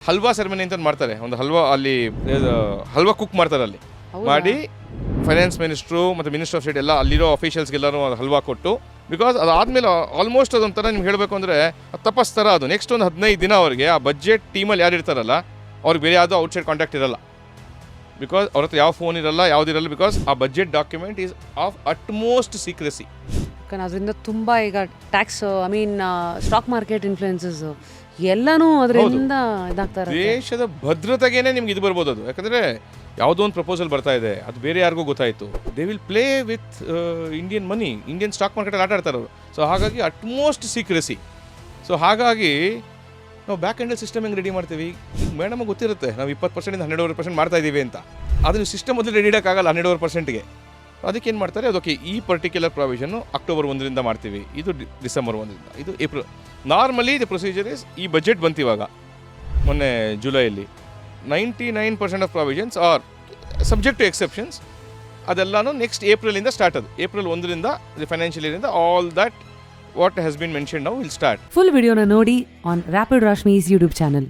Halwa ceremony ಅಂತ ಮಾಡ್ತಾರೆ. ಒಂದು ಹಲ್ವಾ ಅಲ್ಲಿ ಹಲ್ವಾ ಕುಕ್ ಮಾಡ್ತಾರೆ. ಅಲ್ಲಿ ಮಾಡಿ ಫೈನಾನ್ಸ್ ಮಿನಿಸ್ಟ್ರು ಮತ್ತು ಮಿನಿಸ್ಟರ್ ಆಫ್ ಸ್ಟೇಟ್ ಎಲ್ಲ ಅಲ್ಲಿರೋ ಅಫಿಷಿಯಲ್ಸ್ಗೆಲ್ಲರೂ ಹಲ್ವಾ ಕೊಟ್ಟು, ಬಿಕಾಸ್ ಅದಾದಮೇಲೆ ಆಲ್ಮೋಸ್ಟ್ ಅದೊಂಥರ ನಿಮ್ಗೆ ಹೇಳಬೇಕು ಅಂದರೆ ತಪಸ್ತರ ಅದು. ನೆಕ್ಸ್ಟ್ ಒಂದು 15 ದಿನ ಅವರಿಗೆ ಆ ಬಜೆಟ್ ಟೀಮಲ್ಲಿ ಯಾರು ಇರ್ತಾರಲ್ಲ ಅವ್ರಿಗೆ ಬೇರೆ ಯಾವುದೋ ಔಟ್ಸೈಡ್ ಕಾಂಟ್ಯಾಕ್ಟ್ ಇರಲ್ಲ. ಬಿಕಾಸ್ ಅವ್ರ ಹತ್ರ ಯಾವ ಫೋನ್ ಇರಲ್ಲ, ಯಾವುದಿರಲ್ಲ. ಬಿಕಾಸ್ ಆ budget document is of utmost secrecy. ಅದರಿಂದ ತುಂಬ ಈಗ ಟ್ಯಾಕ್ಸ್ ಸ್ಟಾಕ್ ಮಾರ್ಕೆಟ್ ಇನ್ಫ್ಲುಯೆನ್ಸಸ್ ಎಲ್ಲನೂ ಅದರಿಂದ ಇದಾಗ್ತಾರೆ. ದೇಶದ ಭದ್ರತೆಗೇನೆ ನಿಮ್ಗೆ ಇದು ಬರ್ಬೋದು ಅದು. ಯಾಕಂದರೆ ಯಾವುದೋ ಒಂದು ಪ್ರಪೋಸಲ್ ಬರ್ತಾ ಇದೆ, ಅದು ಬೇರೆ ಯಾರಿಗೂ ಗೊತ್ತಾಯಿತು, they will play with Indian money, Indian stock ಮಾರ್ಕೆಟಲ್ಲಿ ಆಟ ಆಡ್ತಾರೆ ಅವರು. ಸೊ ಹಾಗಾಗಿ ಅಟ್ಮೋಸ್ಟ್ ಸೀಕ್ರೆಸಿ. ಸೊ ಹಾಗಾಗಿ ನಾವು ಬ್ಯಾಕ್ ಹ್ಯಾಂಡಲ್ ಸಿಸ್ಟಮ್ ಹೆಂಗೆ ರೆಡಿ ಮಾಡ್ತೀವಿ, ಮೇಡಮ್ ಗೊತ್ತಿರುತ್ತೆ ನಾವು 20% 12% ಮಾಡ್ತಾ ಇದ್ದೀವಿ ಅಂತ. ಆದರೆ ನೀವು ಸಿಸ್ಟಮ್ ಮೊದಲು ರೆಡಿ ಇಡೋಕ್ಕಾಗಲ್ಲ 12%ಗೆ. ಅದಕ್ಕೆ ಏನು ಮಾಡ್ತಾರೆ, ಅದಕ್ಕೆ ಈ ಪರ್ಟಿಕ್ಯುಲರ್ ಪ್ರಾವಿಷನ್ನು ಅಕ್ಟೋಬರ್ 1ರಿಂದ ಮಾಡ್ತೀವಿ, ಇದು ಡಿಸೆಂಬರ್ 1ರಿಂದ, ಇದು April. Normally the procedure is, ಈ ಬಜೆಟ್ ಬಂತಿವಾಗ ಮೊನ್ನೆ ಜುಲೈಯಲ್ಲಿ 99% of provisions are subject to exceptions. ಅದೆಲ್ಲನೂ ನೆಕ್ಸ್ಟ್ ಏಪ್ರಿಲಿಂದ ಸ್ಟಾರ್ಟ್. ಅದು ಏಪ್ರಿಲ್ 1ರಿಂದ ಫೈನಾನ್ಷಿಯಲ್ ಇಯರಿಂದ all that what has been mention now will start. Full ವಿಡಿಯೋನ ನೋಡಿ on rapid Rashmi's YouTube channel.